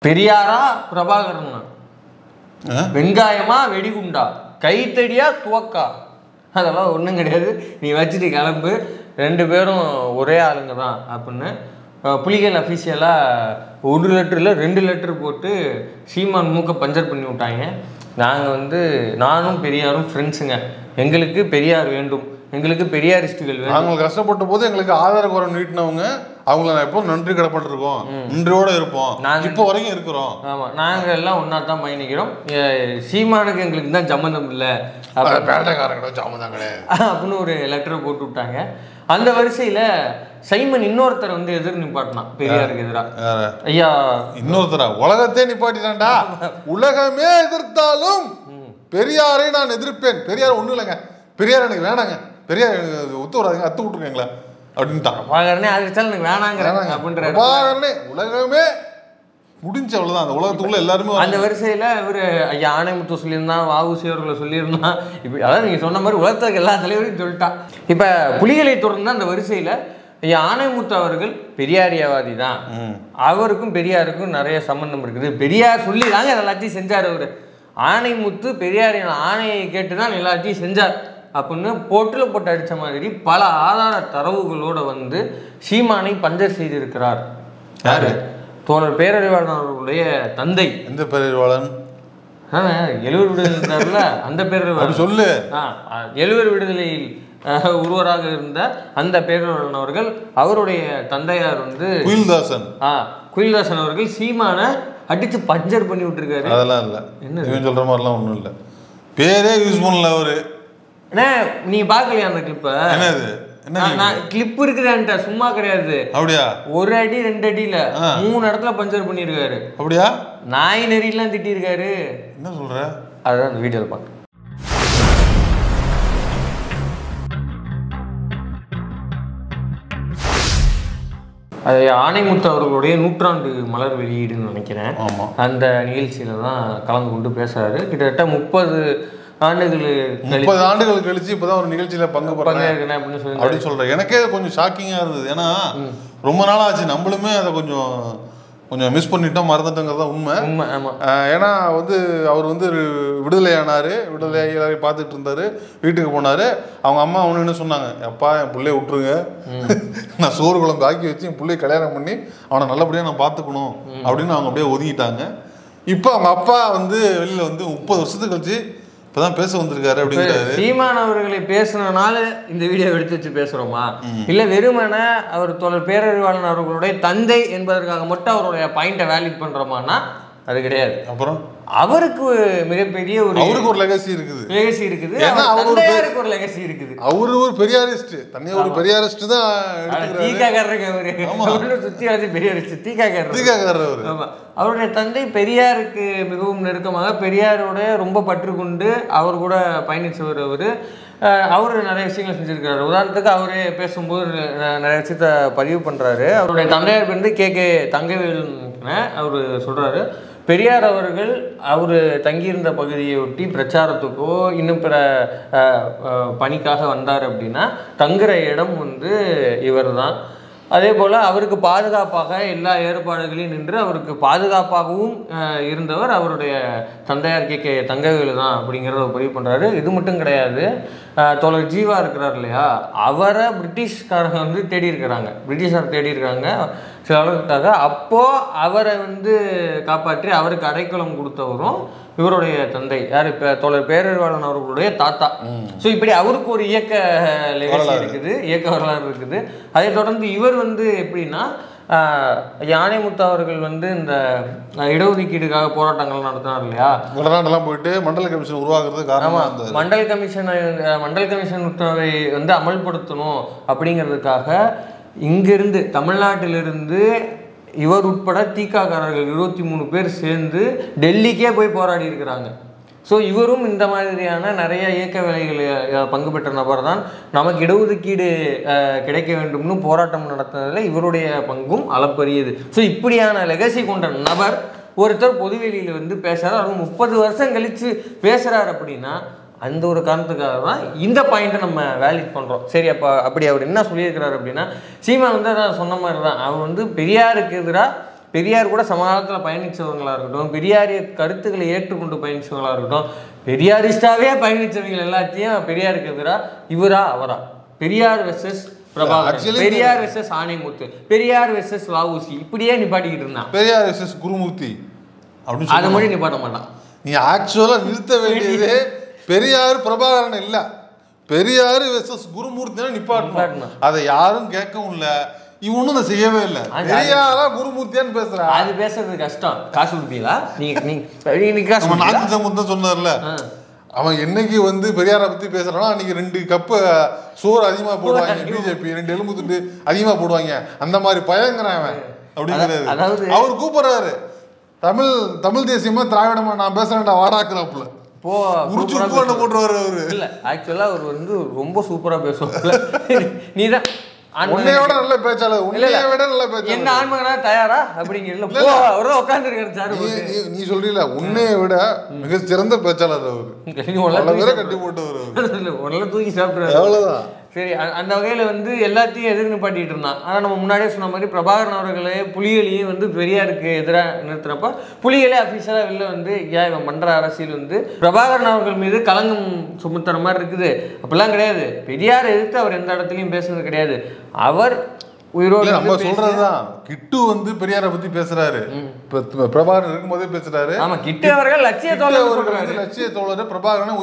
பெரியாரா பிரபாகரனா, வெங்காயமா வெடிகுண்டா, கைத்தடியா துவக்கா, அதெல்லாம் ஒன்றும் கிடையாது, நீ வச்சுட்டு கிளம்பு, 2 பேரும் ஒரே ஆளுங்க தான் அப்படின்னு புலிகள் அஃபீஷியலாக 1 லெட்டரில் 2 லெட்டர் போட்டு சீமான் மூக்கை பஞ்சர் பண்ணி விட்டாங்க. நாங்கள் நானும் பெரியாரும் ஃப்ரெண்ட்ஸுங்க, எங்களுக்கு பெரியார் வேண்டும், எங்களுக்கு பெரியாரிஸ்டுகள் வேண்டும். நாங்கள் கஷ்டப்பட்ட போது எங்களுக்கு ஆதார குரம் நீட்டினவங்க அவங்கள நான் எப்போ நன்றி கடப்பட்டிருக்கோம், நன்றியோட இருப்போம், நாங்கள் இப்போ வரைக்கும் இருக்கிறோம். ஆமாம், நாங்கள் எல்லாம் ஒன்றா தான் பயணிக்கிறோம். சீமானுக்கு எங்களுக்கு தான் சம்மந்தம் இல்லை, பேட்டைக்காரங்க சம்மந்தம் கிடையாது அப்படின்னு ஒரு லெட்டரை போட்டு விட்டாங்க. அந்த வரிசையில் சைமன் இன்னொருத்தர் எதிர் நிப்பாட்டினான் பெரியாருக்கு எதிராக. ஐயா இன்னொருத்தரா? உலகத்தே நிப்பாட்டிட்டான்டா. உலகமே எதிர்த்தாலும் பெரியாரை நான் எதிர்ப்பேன். பெரியார் ஒன்றும் இல்லைங்க, பெரியார் எனக்கு வேணாங்க, பெரியார் ஒத்து வராதுங்க, அத்து விட்டுருக்கீங்களா அப்படின்ட்டான். பிரபாகரனே அதிர்ச்சாலும் எனக்கு வேணாங்கிறாங்க அப்படின்ற பிரபாகரனே உலகமே முடிஞ்ச அவ்வளோதான். அந்த உலகத்துக்குள்ள எல்லாருமே அந்த வரிசையில் இவர் ஐயா ஆணைமுத்து சொல்லியிருந்தான், வஉசி அவர்களை சொல்லியிருந்தான். இப்படி அதாவது நீங்கள் சொன்ன மாதிரி உலகத்துக்கு எல்லா தலைவரையும் சொல்லிட்டான். இப்போ புலிகளை தொடர்ந்து அந்த வரிசையில் ஐயா ஆணைமுத்து அவர்கள் பெரியாரியவாதி தான், அவருக்கும் பெரியாருக்கும் நிறைய சம்பந்தம் இருக்குது. பெரியார் சொல்லி தாங்க எல்லாத்தையும் செஞ்சார். அவர் ஆணைமுத்து பெரியாரின் ஆணையை கேட்டு தான் எல்லாத்தையும் செஞ்சார் அப்படின்னு போட்டில் போட்டு அடித்த மாதிரி பல ஆதார தரவுகளோடு சீமானை பஞ்சர் செய்திருக்கிறார். யாரு? தோழர் பேரறிவாளன் அவர்களுடைய தந்தை. எந்த பேரறிவாளன்? 70 விடுதலை அந்த பேரறிவாளன் சொல்லு. 70 விடுதலையில் ஒருவராக இருந்த அந்த பேரறிவாளன் அவர்கள், அவருடைய தந்தையார் குயில்தாசன். குயில்தாசன் அவர்கள் சீமானை அடிச்சு பஞ்சர் பண்ணி விட்டுருக்காரு. அதெல்லாம் இல்லை, என்ன சொல்ற மாதிரிலாம் ஒன்றும் இல்லை, பேரே யூஸ் பண்ணல அவரு. நீ பார்க்கலையா அந்த கிளிப்ப? என்னது கிளிப் இருக்குதான்ட்ட, சும்மா கிடையாது. அப்படியா? 1 அடி 2 அடியில 3 இடத்துல பஞ்சர் பண்ணிருக்காரு. அப்படியா? நாய் நெறியெல்லாம் திட்டிருக்காரு. என்ன சொல்ற? அதுதான் அந்த வீடியோல பார்க்க. அது ஆணைமுத்து அவர்களுடைய 100ஆண்டு மலர் வெளியீடுன்னு நினைக்கிறேன். அந்த நிகழ்ச்சியில தான் கலந்து கொண்டு பேசுறாரு. கிட்டத்தட்ட 30 ஆண்டுகள் கழிச்சு இப்பதான் ஒரு நிகழ்ச்சியில பங்கு பெறேன் அப்படின்னு சொல்றேன். எனக்கே கொஞ்சம் ஷாக்கிங்கா இருந்தது. ஏன்னா ரொம்ப நாள் ஆச்சு, நம்மளுமே அதை கொஞ்சம் மிஸ் பண்ணிட்டோம், மறந்துட்டோங்கிறதா உண்மை. ஏன்னா அவர் விடுதலையானாரு, விடுதலையாகி எல்லாரையும் பார்த்துட்டு இருந்தாரு, வீட்டுக்கு போனாரு. அவங்க அம்மா ஒன்று என்ன சொன்னாங்க, அப்பா என் பிள்ளைய விட்டுருங்க, நான் சோறு குழம்பு ஆக்கி வச்சு என் பிள்ளைய கல்யாணம் பண்ணி அவனை நல்லபடியாக நான் பார்த்துக்கணும் அப்படின்னு அவங்க அப்படியே ஒதுக்கிட்டாங்க. இப்போ அவங்க அப்பா வெளியில 30 வருஷத்துக்கு கழிச்சு இப்பதான் பேச வந்திருக்காரு அப்படிங்கிறாரு. சீமான் அவர்களை பேசுனனால இந்த வீடியோ எடுத்து வச்சு பேசுறோமா, இல்ல வெறுமனே அவர் தோழர் பேரறிவாளன் அவர்களுடைய தந்தை என்பதற்காக மட்டும் அவருடைய பாயிண்டை வேலிட் பண்றோமானா அது கிடையாது. அப்புறம் அவருக்கு மிகப்பெரிய அவருக்கு ஒரு லெகசி இருக்குது, அவருக்கு ஒரு லெகசி இருக்குது. அவரு ஒரு பெரியாரிஸ்ட், தனியா ஒரு பெரியாரிஸ்ட் தான். தீகாக்காரருக்கு அவரு சுத்தி வளர்ச்சி பெரியாரிஸ்ட், தீகாக்காரர். அவருடைய தந்தை பெரியாருக்கு மிகவும் நெருக்கமாக பெரியாரோட ரொம்ப பற்று கொண்டு அவர் கூட பயணிச்சவர். அவரு நிறைய விஷயங்கள் செஞ்சிருக்காரு. உதாரணத்துக்கு அவரே பேசும்போது நிறைய விஷயத்த பதிவு பண்றாரு. அவருடைய தந்தையார் கே தங்கவேல் அவரு சொல்றாரு, பெரியார் அவர்கள் அவர் தங்கியிருந்த பகுதியை ஒட்டி பிரச்சாரத்துக்கோ இன்னும் பிற பணிக்காக வந்தார் அப்படின்னா தங்குற இடம் இவர் தான். அதே போல் அவருக்கு பாதுகாப்பாக எல்லா ஏற்பாடுகளையும் நின்று அவருக்கு பாதுகாப்பாகவும் இருந்தவர் அவருடைய தந்தையார் கே தங்கவேலு தான் அப்படிங்கிறத பதிவு பண்ணுறாரு. இது மட்டும் கிடையாது, தோழர் ஜீவா இருக்கிறார் இல்லையா, அவரை பிரிட்டிஷ்காரங்க தேடி இருக்கிறாங்க, பிரிட்டிஷார் தேடி இருக்காங்க சில அளவுக்காக. அப்போது அவரை காப்பாற்றி அவருக்கு அடைக்கலம் கொடுத்தவரும் இவருடைய தந்தை யார், இப்போ தோழர் பேரறிவாளன் அவர்களுடைய தாத்தா. ஸோ இப்படி அவருக்கு ஒரு இயக்க லெகசி இருக்குது, இயக்க வரலாறு இருக்குது. அதை தொடர்ந்து இவர் எப்படின்னா ஆணைமுத்து அவர்கள் இந்த இடஒதுக்கீடுக்காக போராட்டங்கள் நடத்தினார் இல்லையா, வெளிநாட்டெல்லாம் போயிட்டு மண்டல கமிஷன் உருவாக்குறது காரணமாக மண்டல் கமிஷன் உத்தரவை அமல்படுத்தணும் அப்படிங்கிறதுக்காக இங்கிருந்து தமிழ்நாட்டிலிருந்து இவர் உட்பட தீக்காக்காரர்கள் 23 பேர் சேர்ந்து டெல்லிக்கே போய் போராடி இருக்கிறாங்க. ஸோ இவரும் இந்த மாதிரியான நிறைய இயக்க வேலைகளில் பங்கு பெற்ற நபர் தான். நமக்கு இடஒதுக்கீடு கிடைக்க வேண்டும்னு போராட்டம் நடத்துனதில் இவருடைய பங்கும் அளப்பரியது. ஸோ இப்படியான லெகசி கொண்ட நபர் ஒருத்தர் பொதுவெளியில் பேசுகிறார், அதுவும் 30 வருஷம் கழித்து பேசுகிறார் அப்படின்னா அந்த ஒரு காரணத்துக்காக தான் இந்த பாயிண்ட்டை நம்ம வேலிட் பண்ணுறோம். சரி, அப்படி அவர் என்ன சொல்லியிருக்கிறார் அப்படின்னா, சீமான் அதான் சொன்ன மாதிரி தான், அவர் பெரியாருக்கு எதிராக பெரியார் கூட சமகாலத்தில் பயணித்தவங்களாக இருக்கட்டும், பெரியாரிய கருத்துக்களை ஏற்றுக்கொண்டு பயணித்தவங்களாக இருக்கட்டும், பெரியாரிஸ்டாவே பயணித்தவங்க எல்லாத்தையும் பெரியாருக்கு எதிராக இவரா அவரா, Periyar versus Prabhakaran, Periyar versus Anaimuthu, Periyar versus VOC, இப்படியே நிப்பாட்டிக்கிட்டு இருந்தான். பெரியார் வெர்சஸ் குருமூர்த்தி அப்படின்னு அதை மட்டும் நிப்பாட்ட மாட்டான். நீ ஆக்சுவலாக நிறுத்த வேண்டியது பெரியார் பிரபாகரன் இல்லை, பெரியார் வெர்சஸ் குருமூர்த்தி நிப்பாட்டணும். அதை யாரும் கேட்கவும் இல்லை, இவனும் அதை செய்யவே இல்லை. பெரியாரா குருமூர்த்தியான்னு பேசுறா, அது பேசுறது கஷ்டம். காசு கொடுப்பீங்களா நீங்க? நாக்கு சம்பந்தம் சொன்னார்ல, அவன் என்னைக்கு வந்து பெரியாரை பத்தி பேசுறானோ அன்னைக்கு 2 கப்பு சோறு அதிகமா போடுவாங்க பிஜேபி, 2 எலும்பு துண்டு அதிகமா போடுவாங்க, அந்த மாதிரி பயங்கரம் அவன் அப்படிங்கிறாரு. அவர் கூப்பிடுறாரு, தமிழ் தேசியமா திராவிடமா நான் பேசுறேன்டா வாடாக்குறாப்புல போட்டுருவாரு அவரு. இல்ல ஆக்சுவலா அவர் வந்து ரொம்ப சூப்பரா பேசுவாங்க. நீதான் உன்னையோட நல்ல பேச்சாளர், உன்னைய விட நல்ல பேச்சாளர், என்ன ஆன்மகனா தயாரா அப்படிங்கிறதுல உட்கார்ந்து இருக்காரு. நீ சொல்றீல உன்னைய விட மிக சிறந்த பேச்சாளர் அவரு, கட்டி போட்டு தூக்கி சாப்பிடுறாரு, அவ்வளவுதான். சரி, அந்த வகையில் வந்து எல்லாத்தையும் எதிர் நிப்பாட்டிட்டு இருந்தான். ஆனால் நம்ம முன்னாடியே சொன்ன மாதிரி பிரபாகரன் அவர்களே புலிகளையும் வந்து பெரியாருக்கு எதிராக நிறுத்துறப்ப புலிகளே அஃபீஷியலாக வெளில வந்து இவன் பண்ணுற அரசியல் வந்து பிரபாகரன் அவர்கள் மீது களங்கம் சுமத்துற மாதிரி இருக்குது. அப்படிலாம் கிடையாது. பெரியார் எதிர்த்து அவர் எந்த இடத்துலையும் பேசுனது கிடையாது. அவர் உயிரோடு நம்ம சொல்றதுதான். கிட்டு வந்து பெரியாரை பத்தி பேசுறாரு, பிரபாகரன் இருக்கும்போதே பேசுறாரு. ஆமா, கிட்டு அவர்கள் லட்சிய தோழர் பிரபாகரன்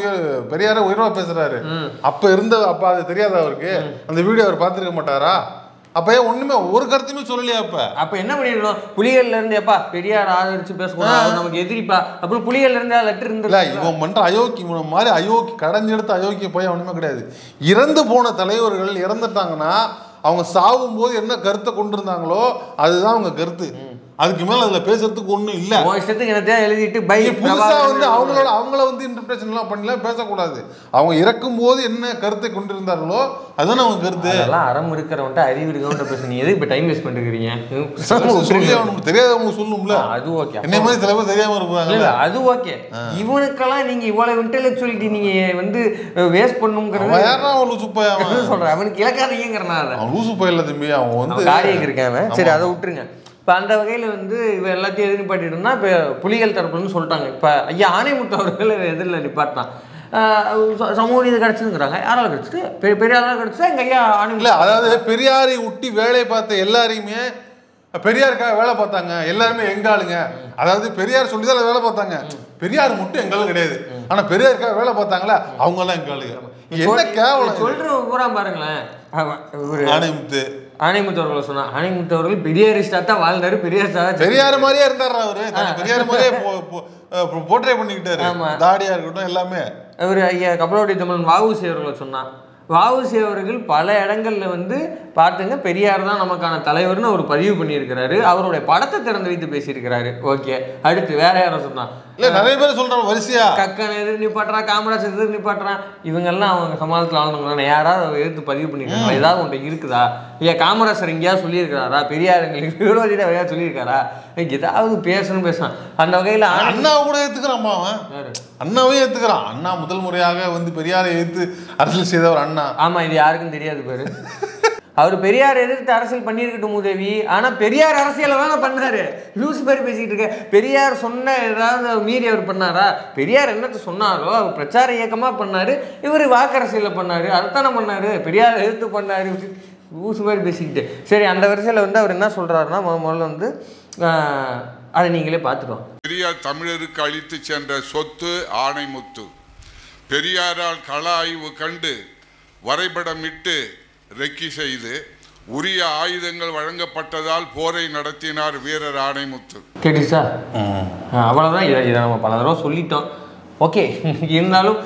பெரியார உயிரோட பேசுறாரு. அப்ப அது தெரியாத அவருக்கு, அந்த வீடியோ அவர் பார்த்திருக்க மாட்டாரா? அப்ப ஒண்ணுமே ஒரு கருத்துமே சொல்லலையா? அப்ப என்ன பண்ணிடணும்? புலிகள்ல இருந்து எப்பா பெரியார் ஆதரிச்சு பேசக்கூடாது, நமக்கு எதிரிப்பா, அப்புறம் புலிகள்ல இருந்து லெட்டர் இருந்து இவன் பண்ற அயோக்கி மாதிரி அயோக்கி கடைஞ்செடுத்து அயோக்கிய போய் ஒண்ணுமே கிடையாது. இறந்து போன தலைவர்கள் இறந்துட்டாங்கன்னா அவங்க சாகும் போது என்ன கருத்தை கொண்டிருந்தாங்களோ அதுதான் அவங்க கருத்து. அதுக்கு மேல அதுல பேசுறதுக்கு ஒண்ணும் இல்ல. எழுதிட்டு புதுசா வந்து அவங்கள வந்து இன்டர்பிரேஷன் எல்லாம் பண்ணலாம் பேசக்கூடாது. அவங்க இறக்கும் போது என்ன கருத்தை கொண்டிருந்தார்களோ அதுதான் அவங்க கருத்து. அதெல்லாம் அறம் இருக்கிறவன்ட்ட அறிவு இருக்கவன்ட்ட பேச நீ எதுக்கு இப்ப டைம் வேஸ்ட் பண்ணிருக்கீங்க? தெரியாதவங்க சொல்லணும்ல. அது ஓகே, என்ன மாதிரி சில பேர் தெரியாம இருப்பாங்க. அது ஓகே. இவனுக்கெல்லாம் நீங்க இவ்வளவு இன்டெலெக்சுவலிட்டி நீங்க வந்து வேஸ்ட் பண்ணுங்கிறது சொல்றேன். அவனுக்கு இலக்காதீங்கிறனால லூசு பையல தம்பி, அவன் வந்து காரியம் இருக்காங்க. சரி, அதை விட்டுருங்க. இப்போ அந்த வகையில் வந்து இவ எல்லாத்தையும் எதிர் நிப்பாட்டிட்டுனா இப்போ புலிகள் தரப்புன்னு சொல்லிட்டாங்க. இப்போ ஐயா ஆணைமுத்து அவர்கள் எதிரில் நிப்பாட்டினான். சமூக நீதி கிடச்சிதுங்கிறாங்க. யாரால கிடச்சிட்டு? பெரியாரால் கிடச்சா எங்கள் ஐயா ஆணைமுத்து. அதாவது பெரியாரை ஒட்டி வேலை பார்த்த எல்லாரையுமே பெரியாருக்காக வேலை பார்த்தாங்க, எல்லாருமே எங்க ஆளுங்க. அதாவது பெரியார் சொல்லி தான் வேலை பார்த்தாங்க, பெரியார் மட்டும் எங்களும் கிடையாது. ஆனால் பெரியாருக்காக வேலை பார்த்தாங்களா அவங்கெல்லாம் எங்க ஆளுங்க. என்ன கேவலம் சொல்ற பூரா பாருங்களேன். ஆணைமுத்து அவர்களை சொன்னா, ஆணைமுத்து அவர்கள் பெரியாரிஸ்டா தான் வாழ்ந்தாரு, பெரியார் மாதிரியே இருந்தாரு அவரு, பெரியார் மாதிரியே போர்ட்ரே பண்ணிக்கிட்டாரு, தாடியா இருக்கட்டும் எல்லாமே. அவரு ஐயா கப்பலோட்டி தமிழன் வஉசி அவர்களை சொன்னா, வஉசி அவர்கள் பல இடங்கள்ல வந்து பார்த்துங்க பெரியார் தான் நமக்கான தலைவர்னு அவர் பதிவு பண்ணியிருக்கிறாரு. அவருடைய படத்தை திறந்து வைத்து பேசியிருக்கிறாரு. ஓகே, அடுத்து வேற யாரும் சொன்னா? இல்ல நிறைய பேர் சொல்றாங்க வரிசையா. கக்கன் எதிர் நிப்பாட்டுறான், காமராஜ் எதிர் நிப்பாட்டுறான். இவங்கெல்லாம் அவங்க சமாளத்தில் ஆகணுங்களா? யாராவது எதிர்த்து பதிவு பண்ணிருக்காங்களா? ஏதாவது ஒன்று இருக்குதா? ஐயா காமராஜர் எங்கேயாவது சொல்லியிருக்கிறாரா? பெரியார் எங்களுக்கு விரோதியா வேற சொல்லியிருக்காரா? ஏதாவது பேசணும் பேசலாம். அந்த வகையில் அண்ணாவை கூட ஏத்துக்கிறான், அண்ணாவே ஏத்துக்கிறான். அண்ணா முதல் முறையாக வந்து பெரியாரை எதிர்த்து அரசியல் செய்தவர் அண்ணா. ஆமா, இது யாருக்கும் தெரியாது பேரு. அவர் பெரியார் எதிர்த்து அரசியல் பண்ணியிருக்கட்டும் உதவி, ஆனால் பெரியார் அரசியலை தானே பண்ணாரு. லூஸ் பேர் பேசிக்கிட்டு இருக்க. பெரியார் சொன்ன ஏதாவது மீறி அவர் பண்ணாரா? பெரியார் என்னத்தை சொன்னாரோ அவர் பிரச்சார இயக்கமாக பண்ணார், இவர் வாக்கரசியலில் பண்ணார், அதைத்தானே பண்ணார். பெரியார் எதிர்த்து பண்ணார், லூஸ் பேர் பேசிக்கிட்டு. சரி, அந்த வரிசையில் வந்து அவர் என்ன சொல்கிறாருன்னா, முதல்ல வந்து அதை நீங்களே பார்த்துக்கோங்க. பெரியார் தமிழருக்கு அளித்து சென்ற சொத்து ஆணைமுத்து. பெரியாரால் கள ஆய்வு கண்டு வரைபடமிட்டு ரெக்கி செய்து உரிய ஆயுதங்கள் வழங்கப்பட்டதால் போரை நடத்தினார் வீரர் ஆணைமுத்து. கேட்டுச்சா? அவ்வளோதான். இதை நம்ம பல தடவை சொல்லிட்டோம். ஓகே, இருந்தாலும்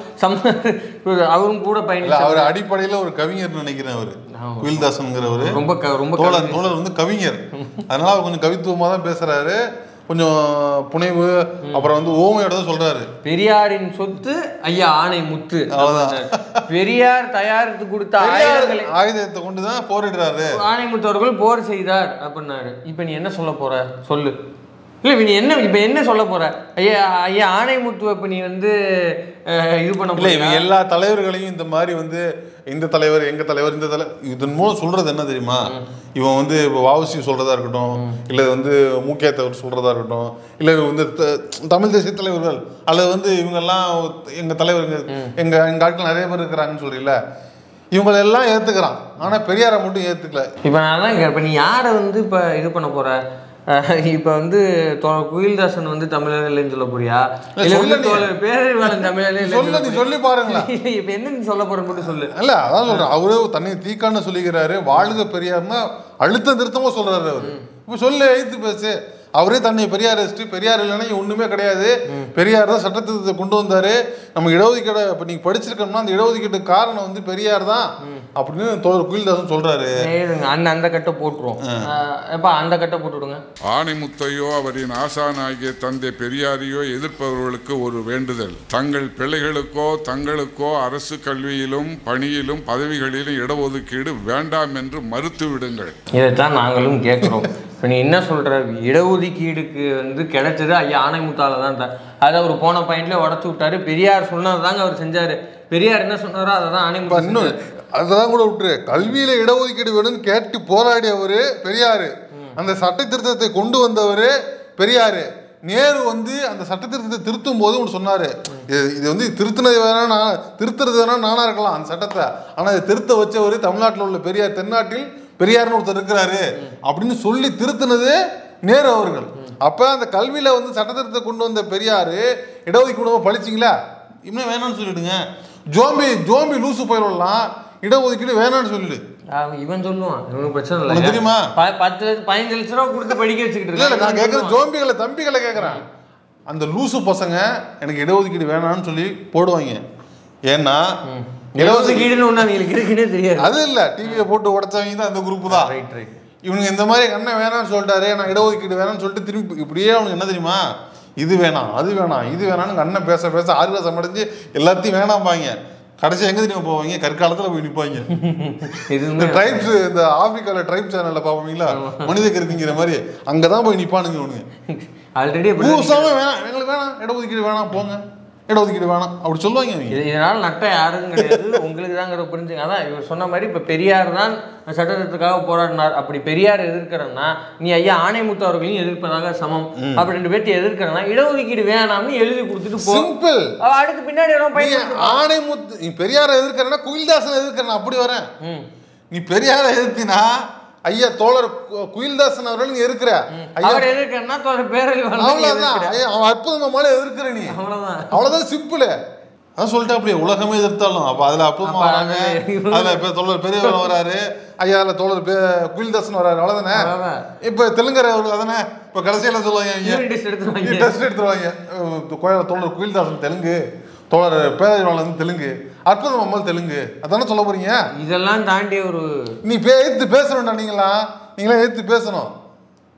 அவரும் கூட பயணிச்சு. அவர் அடிப்படையில் ஒரு கவிஞர் நினைக்கிறேன். அவர் குயில்தாசன்கிறவர் ரொம்ப தோழர் வந்து கவிஞர். அதனால அவர் கொஞ்சம் கவித்துவமாக தான் பேசுறாரு, கொஞ்சம் புனைவு, அப்புறம் வந்து ஓமையோட தான் சொல்றாரு. பெரியாரின் சொத்து ஐயா ஆணைமுத்து. பெரியார் தயாரித்து கொடுத்த ஆயுதத்தை கொண்டுதான் போரிடுறாரு. ஆணைமுத்து அவர்கள் போர் செய்தார் அப்படின்னாரு. இப்ப நீ என்ன சொல்ல போற சொல்லு. இல்லை நீ என்ன இப்போ என்ன சொல்ல போற? ஐயா ஆணைமுத்துவை இப்போ நீ வந்து இது பண்ண இல்லை, இவங்க எல்லா தலைவர்களையும் இந்த மாதிரி வந்து இந்த தலைவர் எங்க தலைவர் இந்த தலைவர் இதன் மூலம் சொல்றது என்ன தெரியுமா? இவன் வந்து இப்போ வாவசி சொல்றதா இருக்கட்டும், இல்லை வந்து மூக்கேத்தவர் சொல்றதா இருக்கட்டும், இல்லை வந்து தமிழ் தேசிய தலைவர்கள் அல்லது வந்து இவங்கெல்லாம் எங்க தலைவருங்க எங்க ஆட்கள் நிறைய பேர் இருக்கிறாங்கன்னு சொல்றீங்கள, இவங்களெல்லாம் ஏத்துக்கிறான். ஆனா பெரியாரை மட்டும் ஏத்துக்கல. இப்போ நான் தான் இப்போ நீ யாரை வந்து இப்போ இது பண்ண போற? இப்போ வந்து குயில்தாசன் வந்து தமிழர் இல்லைன்னு சொல்ல போறியா? பேரறிவாளன் தமிழர் நீ சொல்லி பாருங்களா? இப்போ என்ன நீ சொல்ல போறன்னு மட்டும் சொல்லு. இல்ல அதான் சொல்றேன், அவரு தன்னை தீக்கான்னு சொல்லிக்கிறாரு, வாழ்க பெரியார்னா அழுத்த திருத்தமா சொல்றாரு அவரு. இப்போ சொல்லு, எழுத்து பேசு. அவரே தன்னை பெரியார் பெரியார் இல்லைன்னா ஒண்ணுமே கிடையாது, பெரியார் தான் சட்டத்திட்டத்தை கொண்டு வந்தாரு. நம்ம இடஒதுக்கீடு இப்போ நீங்க படிச்சிருக்கோம்னா அந்த இடஒதுக்கீடு காரணம் வந்து பெரியார் தான் அப்படின்னு தோழர் குயில்தாசன் சொல்றாரு. அந்த கட்டை போட்டுருவோம், அந்த கட்டை போட்டுவிடுங்க. ஆணைமுத்தையோ அவரின் ஆசானாகிய தந்தை பெரியாரையோ எதிர்ப்பவர்களுக்கு ஒரு வேண்டுதல்: தங்கள் பிள்ளைகளுக்கோ தங்களுக்கோ அரசு கல்வியிலும் பணியிலும் பதவிகளிலும் இடஒதுக்கீடு வேண்டாம் என்று மறுத்து விடுங்கள். இதைத்தான் நாங்களும் கேட்கிறோம். இப்போ நீ என்ன சொல்கிற? இடஒதுக்கீடுக்கு வந்து கிடைச்சது ஐயா ஆணைமுத்தால தான். அதை அவர் போன பாயிண்ட்லேயே உடச்சி விட்டாரு. பெரியார் சொன்னது தாங்க அவர் செஞ்சார். பெரியார் என்ன சொன்னாரோ அதை தான் ஆணைமுத்தா. இன்னும் அதெல்லாம் கூட விட்டுரு, கல்வியில இடஒதுக்கீடு வேணும்னு கேட்டு போராடியவர் பெரியார். அந்த சட்ட திருத்தத்தை கொண்டு வந்தவர் பெரியார். நேரு வந்து அந்த சட்ட திருத்தத்தை திருத்தும் போது ஒன்று சொன்னாரு, இது வந்து திருத்துறது வேணா நானா இருக்கலாம் அந்த சட்டத்தை, ஆனா இதை திருத்த வச்சவர் தமிழ்நாட்டில் உள்ள பெரியார், தென்னாட்டில் பெரியார்னு ஒருத்தர் இருக்கிறாரு அப்படின்னு சொல்லி திருத்தினது நேரு அவர்கள். அப்ப அந்த கல்வியில வந்து சட்ட திருத்தத்தை கொண்டு வந்த பெரியாரு இடஒதுக்கீடு படிச்சிங்களா, இன்னும் வேணாம்னு சொல்லிடுங்க. ஜோம்பி லூசு பயிரெல்லாம் இடஒதுக்கீடு வேணாம்னு சொல்லிடு. இவன் சொல்லுவான், இவனுக்கு பிரச்சனை இல்லை தெரியுமா? 10-15 லட்ச ரூபா கொடுத்து படிக்க வச்சுக்கிட்டு இல்லை, நான் கேட்குறேன் ஜோம்பிகளை தம்பிகளை கேட்குறேன். அந்த லூசு பசங்க எனக்கு இடஒதுக்கீடு வேணாம்னு சொல்லி போடுவாங்க. ஏன்னா இடஒதுக்கீடுன்னு ஒன்று அவங்களுக்கு இருக்குன்னே தெரியாது. அது இல்லை, டிவியை போட்டு உடச்சவங்க தான் அந்த குரூப் தான். இவனுங்க இந்த மாதிரி அண்ணன் வேணாம்னு சொல்லிட்டாரு, நான் இடஒதுக்கீடு வேணாம்னு சொல்லிட்டு திரும்பி இப்படியே அவனுக்கு என்ன தெரியுமா, இது வேணாம் அது வேணாம் இது வேணாம்னு அண்ணன் பேச பேச ஆர்வம் அடைஞ்சு எல்லாத்தையும் வேணாம்பாங்க. கடைசி எங்க தெரியுமா போவாங்க? கற்காலத்தில் போய் நிற்பாங்க. இந்த ட்ரைப்ஸ், இந்த ஆப்பிரிக்காவில் ட்ரைப் சேனலில் பார்ப்பீங்களா, மனித கருதிங்கிற மாதிரி அங்கதான் போய் நிற்பானுங்க இவனுங்க. ஆல்ரெடி வேணாம், எங்களுக்கு வேணாம் இடஒதுக்கீடு வேணாம், போங்க இடஒதுக்கீடு வேணாம் அப்படி சொல்லுவாங்க. இதனால் நட்டம் யாருக்கும் கிடையாது, உங்களுக்கு தாங்கிற புரிஞ்சுங்க. அதான் இவர் சொன்ன மாதிரி இப்போ பெரியார் தான் சட்டத்திட்டத்துக்காக போராடினார். அப்படி பெரியார் எதிர்க்கிறன்னா நீ ஐயா ஆணைமுத்து அவர்களையும் எதிர்ப்பதாக சமம். அப்படி 2 பேர்த்து எதிர்க்கிறனா இடஒதுக்கீடு வேணாம்னு எழுதி கொடுத்துட்டு சிம்பிள். அடுத்து பின்னாடி ஆணைமுத்து நீ பெரியாரை எதிர்க்கிறனா குயில்தாசன் எதிர்க்கிறனா அப்படி வரேன். நீ பெரியாரை எதிர்த்தினா ஐயா தோழர் குயில்தாசன் அவர்கள் நீ இருக்கிற அற்புதமா மேல எதிர்க்கிற நீ, அவ்வளவுதான் சிம்பிள். அதான் சொல்லிட்டு அப்படியே உலகமே எதிர்த்தாலும் அப்ப அதுல அற்புதமா வராங்க. அதுல இப்ப தோழர் பெரியவர் வராரு, ஐயா அதுல தோழர் குயில்தாசன் வராரு, அவ்வளவுதானே. இப்ப தெலுங்கர் அதானே இப்ப கடைசியில சொல்லுவாங்க டெஸ்ட் எடுத்துருவாங்க, தோழர் குயில்தாசன் தெலுங்கு, தோழர் பேரறிவாளன் தெலுங்கு, அற்புதம் அம்மல் தெலுங்கு, அதானே சொல்ல போறீங்க. இதெல்லாம் தாண்டி ஒரு நீ ஏத்து பேசணும்டா, நீங்களா ஏத்து பேசணும்.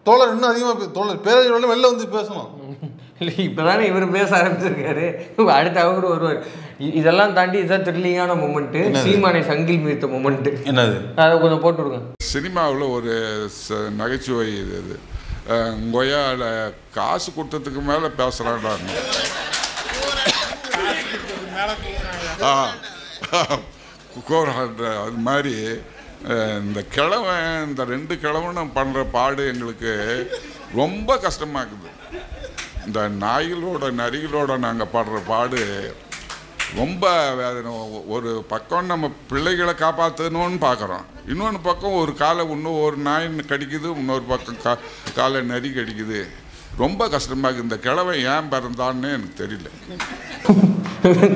தோழர் இன்னும் அதிகமா தோழர் பேரறிவாளன் வெளில வந்து பேசணும். இல்லை இப்போதானே இவர் பேச ஆரம்பிச்சிருக்காரு, அடுத்து அவரு வருவார். இதெல்லாம் தாண்டி இதான் த்ரில்லிங்கான மூமெண்ட்டு, சீமானை சங்கில் மீத்த மூமெண்ட்டு. என்னது அதை கொஞ்சம் போட்டு விடுங்க. சினிமாவில் ஒரு நகைச்சுவை இது, கொய்யால காசு கொடுத்ததுக்கு மேலே பேசுகிறாண்டாங்க. அது மாதிரி இந்த இந்த 2 கிழவனும் பண்ணுற பாடு எங்களுக்கு ரொம்ப கஷ்டமாக இருக்குது. இந்த நரிகளோட நாங்கள் பாடுற பாடு ரொம்ப வேதனை. ஒரு பக்கம் நம்ம பிள்ளைகளை காப்பாற்றணும்னு பார்க்குறோம், இன்னொன்று பக்கம் ஒரு இன்னும் ஒரு நாய் கடிக்குது, இன்னொரு பக்கம் காலை நரி கடிக்குது. ரொம்ப கஷ்டமாக இருக்குது. இந்த கிழவன் ஏன் பிறந்தான்னு எனக்கு தெரியல.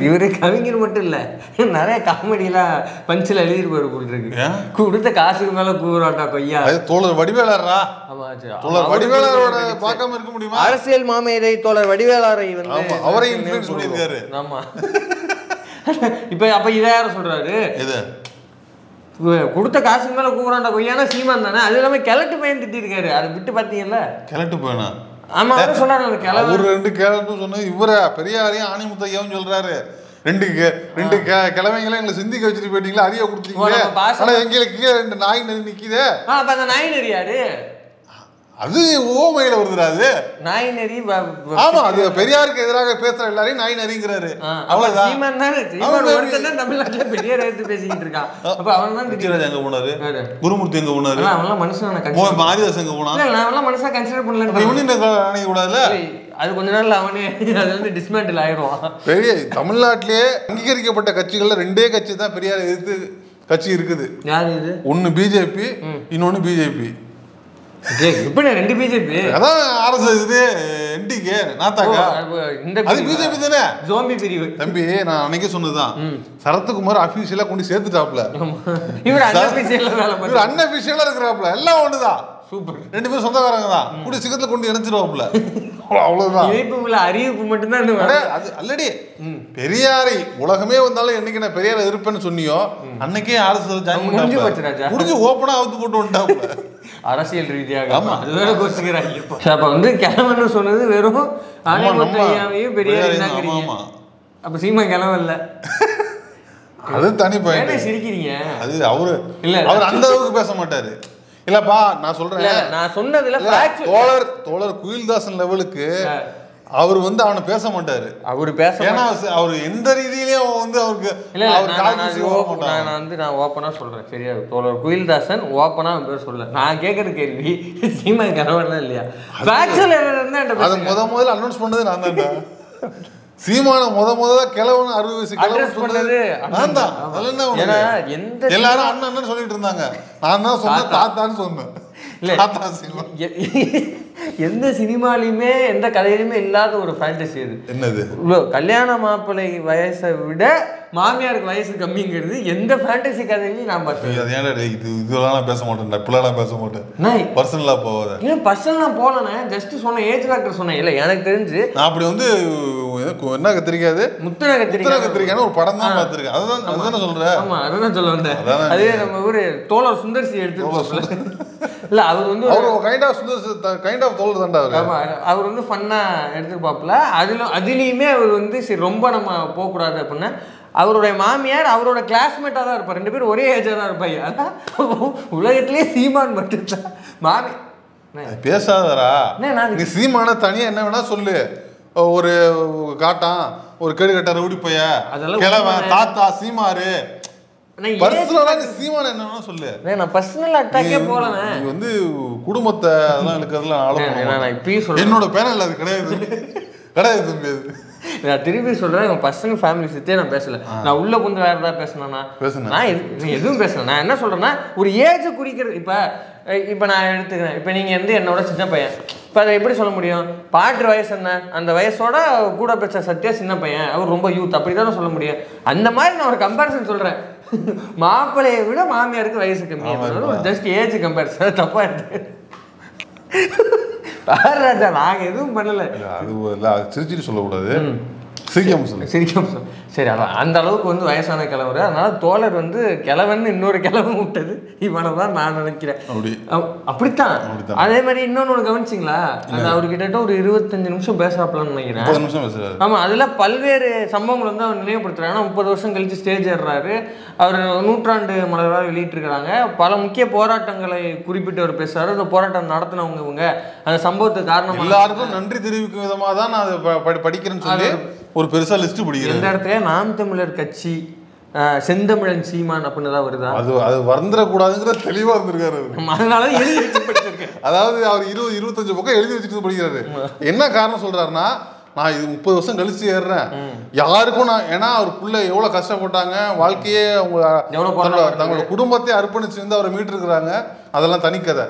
இவரு கவிஞர் மட்டும் இல்லை, நிறைய காமெடியெல்லாம் பஞ்சில் எழுதிருப்பாரு போல் இருக்கு. கொடுத்த காசுக்கு மேலே கூறாட்டா கொய்யா. தோழர் வடிவேலாரா? தோழர் வடிவேலாரோட பார்க்காம இருக்க முடியுமா? அரசியல் மாமேதை தோழர் வடிவேலாரை வந்து அவரை இன்ஃப்ளூயன்ஸ் பண்ணியிருக்காரு. ஆமா. இப்போ அப்போ இதை யாரும் சொல்றாரு? இது கொடுத்த காசுக்கு மேலே கூறாண்டா கொய்யானா சீமான் தானே. அது இல்லாமல் கிழட்டு பையன் திட்டிருக்காரு, அதை விட்டு பார்த்தீங்கல்ல. கிழட்டு பையனா? ஆமா, அவரு சொன்னாரு ஒரு 2 கிழட்டு சொன்னது இவரை பெரியாரையும் ஆணைமுத்தையாவும் சொல்றாரு. 2 கிழமைங்களும் எங்களை சிந்திக்க வச்சுட்டு போயிட்டீங்களா, அறிய கொடுத்தீங்களே, ஆனா எங்களுக்கு 2 நாய் நெறி நிக்குதே. அப்ப அந்த நாய் நெறி யாரு? அது ஓமையில வருதுறாது நாய் நெறி. ஆமா, அது பெரியாருக்கு எதிராக பேசுற எல்லாரையும் நாய் நெறிங்கிறாரு. அவ்வளவுதான். சீமான் தானே, சீமான் ஒருத்தன் தான் தமிழ்நாட்டுல பெரியார் எடுத்து பேசிக்கிட்டு இருக்கான். அப்ப அவன் தான் விஜயராஜ் எங்க போனாரு, குருமூர்த்தி எங்க போனாரு, அவன்லாம் மனுஷன் மாரிதாஸ் எங்க போனா, நான் மனுஷா கன்சிடர் பண்ணல. நினைக்க கூடாதுல்ல. அது கொஞ்ச நாள் அவனே அதுல இருந்து டிஸ்மேண்டில் ஆயிடுவான். பெரிய தமிழ்நாட்டிலேயே அங்கீகரிக்கப்பட்ட கட்சிகள்ல 2 கட்சி தான் பெரியார் எதிர்த்து கட்சி இருக்குது. யாரு இது? ஒன்னு பிஜேபி, இன்னொன்னு பிஜேபி. எப்படி 2 பிஜேபி? அதான் ஆர்எஸ்எஸ், இது என்டிகே, நாத்தாக்கா. அது பிஜேபி தானே, ஜோம்பி பிரிவு. தம்பி நான் அன்னைக்கே சொன்னதுதான், சரத்குமார் அபிஷியலா கொண்டு சேர்த்துட்டாப்ல, இவர் அன்அபிஷியலா இருக்கிறாப்ல, எல்லாம் ஒண்ணுதான். சூப்பர். 2 பேரும் சொந்தக்காரங்க தான். கூடிய சீக்கிரத்துல கொண்டு இணைச்சிருவாப்ல. அவ்வளவுதான். இணைப்புல அறிவிப்பு மட்டும்தான். அது ஆல்ரெடி பெரியாரை உலகமே வந்தாலும் என்னைக்கு நான் பெரியாரை எதிர்ப்பேன்னு சொன்னியோ அன்னைக்கே ஆர்எஸ்எஸ் ஜாயின் பண்ணாங்க. முடிஞ்சு ஓப்பனா அவுத்து போட்டு வந்துட்டாப்ல. அரசியல் ரீதியாக. ஆமா, அது வேற கோச்சுக்கிறாங்க. அப்ப வந்து கிழவன்னு சொன்னது வெறும் ஆணையத்தையும் பெரியார். அப்ப சீமா கிழவன்ல, அது தனி பாயிண்ட். சிரிக்கிறீங்க. அது அவரு இல்ல, அவர் அந்த அளவுக்கு பேச மாட்டாரு. இல்லப்பா நான் சொல்றேன், நான் சொன்னதுல தோழர் குயில்தாசன் லெவலுக்கு அவர் வந்து அவனை பேச மாட்டாரு. அவரு பேச, ஏன்னா அவர் எந்த ரீதியிலயும் வந்து அவருக்கு நான் ஓப்பனா சொல்றேன். சரியா, தோழர் குயில்தாசன் ஓப்பனா பேர் சொல்ல. நான் கேட்கற கேள்வி சீமா கனவெல்லாம் இல்லையா? அதை முதல்ல அனௌன்ஸ் பண்ணது நான் தான். சீமான முதல்ல கிழவன் 60 வயசு நான் தான். எல்லாரும் அண்ணன் அண்ணன் சொல்லிட்டு இருந்தாங்க. நான் தான் சொன்னேன், தாத்தான்னு சொன்னேன். எந்த சினிமாலையுமே எந்த கதையிலுமே இல்லாத ஒரு ஃபேண்டசி. அது என்னது? கல்யாண மாப்பிள்ளை வயசை விட மாமியாருக்கு வயசு கம்மிங்கிறது எந்த ஃபேண்டசி கதையிலையும் நான் பார்த்தேன். இதெல்லாம் நான் பேச மாட்டேன், இப்பெல்லாம் பேச மாட்டேன். பர்சனலா போவாத. ஏன் பர்சனலா போலண்ணே, ஜஸ்ட் சொன்னேன், ஏஜ் ஃபேக்டர் சொன்னேன். இல்லை எனக்கு தெரிஞ்சு நான் அப்படி வந்து என்ன கத்திரிக்காது, முத்துன கத்திரிக்கான ஒரு படம் தான் பார்த்துருக்கேன். அதுதான் சொல்றேன். ஆமா, அதுதான் சொல்ல வந்தேன். அதே நம்ம ஊரு தோழர் சுந்தர்சி எடுத்து இல்ல, அவர் வந்து கைண்ட் ஆஃப் தோழர் தான்டா அவர். ஆமா, அவர் வந்து ஃபன்னா எடுத்துப்பாப்புல. அதுலயுமே அவர் வந்து சரி ரொம்ப நம்ம போகக்கூடாது அப்படின்னா, அவருடைய மாமியார் அவரோட கிளாஸ்மேட்டாக தான் இருப்பார். 2 பேரும் ஒரே ஏஜாக தான் இருப்பாங்க. அதான் உலகத்திலேயே சீமான் மட்டும்தான் மாமி. பேசாதரா நீ சீமான தனியா என்ன வேணா சொல்லு. ஒரு காட்டான், ஒரு கேடு கட்ட ரவுடி பைய, கிழவன், தாத்தா, சீமாரு, சீமான என்ன சொல்லு. நான் பர்சனல் அட்டாக்கே போலங்க. நீ வந்து குடும்பத்தை அதெல்லாம் இருக்கிறதுலாம் என்னோட பேனல் அது கிடையாது கிடையாது தம்பி. நான் திருப்பி சொல்றேன், என் பர்சனல் ஃபேமிலி சுத்தே நான் பேசல. நான் உள்ள கொஞ்சம் வேற ஏதாவது பேசினேன்னா நான் எதுவும் பேசல. நான் என்ன சொல்றேன்னா, ஒரு ஏஜ் குறிக்கிறது. இப்போ நான் எடுத்துக்கிறேன், இப்போ நீங்கள் வந்து என்னோட சின்ன பையன். இப்போ அதை எப்படி சொல்ல முடியும்? பாட்டு வயசு என்ன, அந்த வயசோட கூட பேச சத்தியா சின்ன பையன், அவர் ரொம்ப யூத், அப்படி தானே சொல்ல முடியும். அந்த மாதிரி நான் ஒரு கம்பேரிசன் சொல்கிறேன். மாப்பிள்ளையை விட மாமியாருக்கு வயசு கம்மி, ஜஸ்ட் ஏஜ் கம்பேரிசன். தப்பா இருக்கு ராஜா, நாங்கள் எதுவும் பண்ணலை. அது சிரிச்சிட்டு சொல்லக்கூடாது, சிரிக்காம சொல்லு. சிரிக்காம சொல்லு. சரி, அதான் அந்த அளவுக்கு வந்து வயசான கிழவர். அதனால தோழர் வந்து கிழவன் இன்னொரு கிழவன் விட்டது இவனை தான் நான் நினைக்கிறேன். அப்படித்தான். அதே மாதிரி இன்னொன்று கவனிச்சிங்களா, அது அவர் கிட்ட ஒரு 25 நிமிஷம் பேசுறாப்லன்னு நினைக்கிறேன். ஆமா, அதுல பல்வேறு சம்பவங்கள் வந்து அவர் நினைவுபடுத்துறாங்க. 30 வருஷம் கழிச்சு ஸ்டேஜ் ஏறுறாரு. அவர் 100ஆண்டு மலராக வெளியிட்டிருக்கிறாங்க. பல முக்கிய போராட்டங்களை குறிப்பிட்டு அவர் பேசுறாரு. அந்த போராட்டம் நடத்தினவங்க இவங்க, அந்த சம்பவத்துக்கு காரணம் எல்லாருக்கும் நன்றி தெரிவிக்கும் விதமாக தான் நான் அதை படிக்கிறேன்னு சொல்லி ஒரு பெருசா லிஸ்ட் பிடிக்கிறேன். இந்த இடத்துல நாம் தமிழர் கட்சி, செந்தமிழன் சீமான் அப்படின்னு தான் வருதா? அது வந்துடக்கூடாதுங்கிற தெளிவா இருந்திருக்காரு. அதனால எழுதி படிச்சிருக்கேன். அதாவது அவர் 20-25 பக்கம் எழுதி வச்சுட்டு படிக்கிறாரு. என்ன காரணம் சொல்றாருன்னா, நான் இது 30 வருஷம் கழிச்சு ஏறுறேன், யாருக்கும் நான், ஏன்னா அவர் பிள்ளை எவ்வளவு கஷ்டப்பட்டாங்க, வாழ்க்கையே அவங்க தங்களோட குடும்பத்தை அர்ப்பணிச்சு வந்து அவரை மீட்டிருக்கிறாங்க. அதெல்லாம் தனிக்கதை.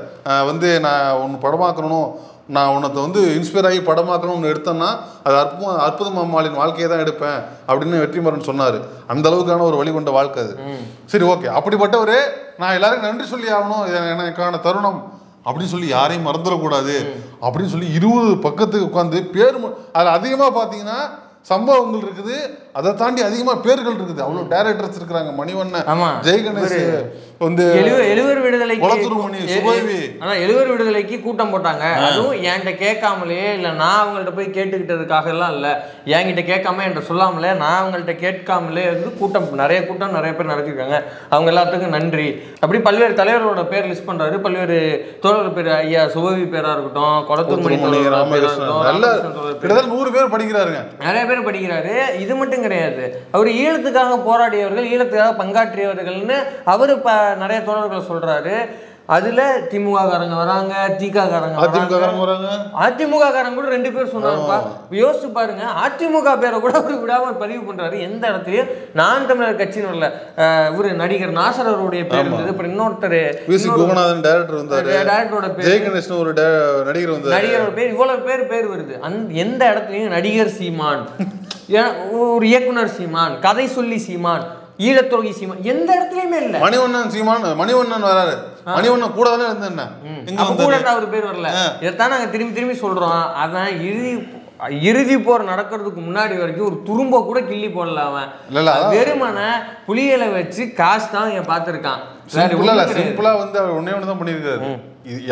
வந்து நான் ஒன்று படமாக்கணும், நான் உனத்தை வந்து இன்ஸ்பயர் ஆகி படமாக்கணும்னு எடுத்தேன்னா அது அற்புதம் அம்மாளின் வாழ்க்கையை தான் எடுப்பேன் அப்படின்னு வெற்றிமாறன் சொன்னார். அந்த அளவுக்கான ஒரு வழிகொண்ட வாழ்க்கை அது. சரி, ஓகே, அப்படிப்பட்டவரே நான் எல்லாருக்கும் நன்றி சொல்லி ஆகணும், எனக்கான தருணம் அப்படின்னு சொல்லி யாரையும் மறந்துடக்கூடாது அப்படின்னு சொல்லி 20 பக்கத்துக்கு உட்காந்து பேர். அதில் அதிகமாக பார்த்தீங்கன்னா சம்பவங்கள் இருக்குது. அதை தாண்டி அதிகமா பேர்கள் இருக்குது. அவ்வளவு டைரக்டர்ஸ் இருக்காங்க. மணிவண்ணன், ஜெயகணேஷ், வந்து எழுவர் விடுதலைக்கு எழுவர் விடுதலைக்கு கூட்டம் போட்டாங்க. அதுவும் என்கிட்ட கேட்காமலே, இல்ல நான் அவங்கள்ட்ட போய் கேட்டுக்கிட்டதுக்காக எல்லாம் இல்ல, என்கிட்ட கேட்காம என்கிட்ட சொல்லாமலே நான் அவங்கள்ட்ட கேட்காமலே வந்து கூட்டம் நிறைய பேர் நடத்திருக்காங்க. அவங்க எல்லாத்துக்கும் நன்றி. அப்படி பல்வேறு தலைவர்களோட பேர் லிஸ்ட் பண்றாரு. பல்வேறு தோழர்கள் பேர், ஐயா சுபவி பேரா இருக்கட்டும், கொளத்தூர் மணி, கிட்டத்தட்ட 100 பேர் படிக்கிறாருங்க. நிறைய பேர் படிக்கிறாரு. இது மட்டும் கிடையாது, அவர் ஈழத்துக்காக போராடியவர்கள், ஈழத்துக்காக பங்காற்றியவர்கள்னு அவரு நிறைய தோழர்களை சொல்றாரு. அதுல திமுக காரங்க வராங்க, திக காரங்க வராங்க, அதிமுக காரங்க கூட 2 பேர் சொன்னாருப்பா. யோசிச்சு பாருங்க, அதிமுக பேரை கூட அவர் விடாம பதிவு பண்றாரு. எந்த இடத்துலயும் நான் தமிழர் கட்சின்னு வரல. ஒரு நடிகர் நாசர் அவருடைய பேர் இருந்தது. அப்புறம் இன்னொருத்தர் கோகநாதன் டைரக்டர் வந்தாரு, டைரக்டரோட பேர் ஜெயகணேஷ் ஒரு நடிகர் வந்தாரு, நடிகரோட பேர், இவ்வளவு பேர் வருது. எந்த இடத்துலயும் நடிகர் சீமான், ஒரு இயக்குனர் சீமான், கதை சொல்லி சீமான், ஈழத்தோகி சீமான், எந்த இடத்துலயுமே இல்ல. மணிவண்ணன் சீமான், மணிவண்ணன் வராரு, மணிவண்ணன் கூட தானே இருந்தேன், அவர் பேர் வரல. இதைத்தான் நாங்க திரும்பி சொல்றோம். அவன் இறுதி போர் நடக்கிறதுக்கு முன்னாடி வரைக்கும் ஒரு துரும்ப கூட கிள்ளி போடல. அவன் வெறுமன புலிகளை வச்சு காசு தான் இங்க பாத்துருக்கான். சிம்பிளா வந்து அவர் ஒன்னே ஒண்ணுதான் பண்ணிருக்காரு.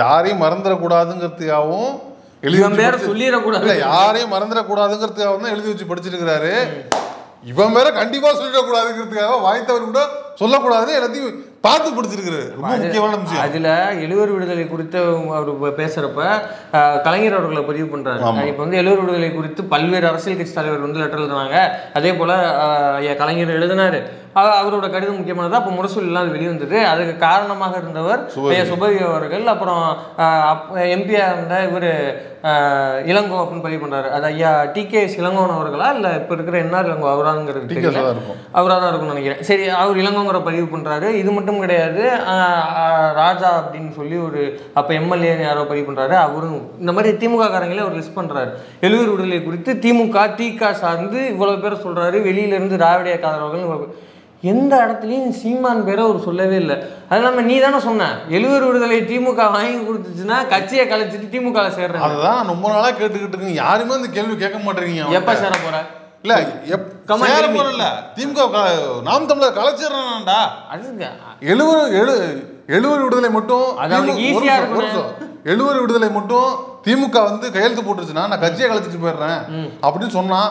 யாரையும் மறந்துடக்கூடாதுங்கிறதுக்காகவும் சொல்லிடக்கூடாது, யாரையும் மறந்துடக்கூடாதுங்கிறதுக்காகவும் தான் எழுதி வச்சு படிச்சிட்டு இருக்கிறாரு. இவன் வேற கண்டிப்பா சொல்லிடக்கூடாதுங்கிறதுக்காக வாய்த்தவர் கூட சொல்லக்கூடாது, எல்லாத்தையும் பார்த்து பிடிச்சிருக்கிறாரு. ரொம்ப முக்கியமான விஷயம். அதுல எழுவர் விடுதலை குறித்து அவர் பேசுறப்ப கலைஞர் அவர்களை பதிவு பண்றாரு. இப்ப வந்து எழுவர் விடுதலை குறித்து பல்வேறு அரசியல் கட்சி தலைவர் வந்து லெட்டர் எழுதுனாங்க. அதே போல கலைஞர் எழுதினாரு. அவரோட கடிதம் முக்கியமானது. அப்போ முரசொலி எல்லாம் அது வெளிவந்தது. அதுக்கு காரணமாக இருந்தவர் சுபவி அவர்கள். அப்புறம் எம்பியா இருந்த இவர் இளங்கோ அப்படின்னு பதிவு பண்றாரு. அது ஐயா TKS இளங்கோன் அவர்களா இல்ல இப்ப இருக்கிற என்ஆர் இளங்கோ அவராங்கிறது அவரா தான் இருக்கும்னு நினைக்கிறேன். சரி, அவர் இளங்கோங்கிற பதிவு பண்றாரு. இது மட்டும் கிடையாது, ராஜா அப்படின்னு சொல்லி ஒரு அப்ப MLA யாரோ பதிவு பண்றாரு. அவரும் இந்த மாதிரி திமுக காரங்களே அவர் லிஸ்ட் பண்றாரு. எழுவர் விடுதலை குறித்து திமுக திக சார்ந்து இவ்வளவு பேர் சொல்றாரு. வெளியில இருந்து திராவிட காரர்கள் எந்த இடத்துலையும் சீமான் பேரை அவர் சொல்லவே இல்லை. அது இல்லாமல் நீ தானே சொன்ன, எழுவர் விடுதலை திமுக வாங்கி கொடுத்துச்சுன்னா கட்சியை கலைச்சிட்டு திமுக சேர்றேன். அதுதான் ரொம்ப நாளாக கேட்டுக்கிட்டு இருக்கீங்க. யாருமே அந்த கேள்வி கேட்க மாட்டேறீங்க. எப்போ சேர போற? இல்ல இல்ல திமுக நாம் தமிழர் கலைச்சிடறான்டா. அதுங்க எழுவர் விடுதலை மட்டும் ஈஸியா இருக்கும். எழுவர் விடுதலை மட்டும் திமுக வந்து கையெழுத்து போட்டுருச்சுன்னா நான் கட்சியை கலைச்சிட்டு போயிடுறேன் அப்படின்னு சொன்னா,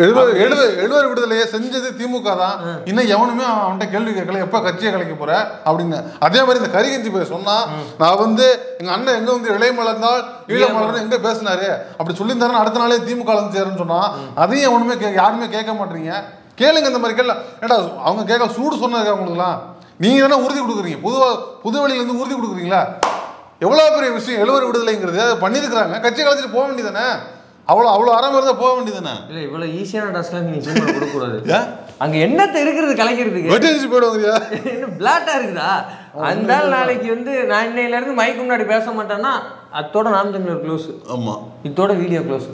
எழுவர் விடுதலையை செஞ்சது திமுக தான். இன்னும் எவனுமே அவன்கிட்ட கேள்வி கேட்கல, எப்ப கட்சியை கலைக்க போற அப்படின்னு. அதே மாதிரி இந்த கரிகஞ்சி பேர் சொன்னா, நான் வந்து எங்க அண்ணன் எங்க வந்து இளைய மலர்ந்தால் ஈழ மலர்னு எங்க பேசினாரு அப்படி சொல்லியிருந்தாருன்னு அடுத்த நாளே திமுக சேருன்னு சொன்னா, அதையும் எவனுமே யாருமே கேட்க மாட்டீங்க. கேளுங்க இந்த மாதிரி கேள்வி. ஏடா அவங்க கேட்க சூடு சொன்னது அவங்களுக்குலாம் நீங்க தானே உறுதி கொடுக்குறீங்க. புது வழியில இருந்து உறுதி கொடுக்குறீங்களா? எவ்வளவு பெரிய விஷயம் எழுவர் விடுதலைங்கிறது. பண்ணிருக்கிறாங்க, கட்சியை கலைச்சிட்டு போக வேண்டியதானே. அவ்வளோ அறமறத போக வேண்டியதுதானே. இல்லை, இவ்வளோ ஈஸியான ட்ரெஸ்லாம் நீ சூப்பர் கொடுக்கக்கூடாது. அங்கே என்னத்தை இருக்கிறது கலைக்கிறதுக்கு? வெட்டடிச்சு போயிடுவாங்க. என்ன பிளாட்டா இருக்குதா? அந்த நாளைக்கு வந்து நான் இன்னையிலேருந்து மைக்கு முன்னாடி பேச மாட்டேன்னா அத்தோட நாம் தமிழர் க்ளோஸ். ஆமாம், இதோட வீடியோ க்ளோஸ்.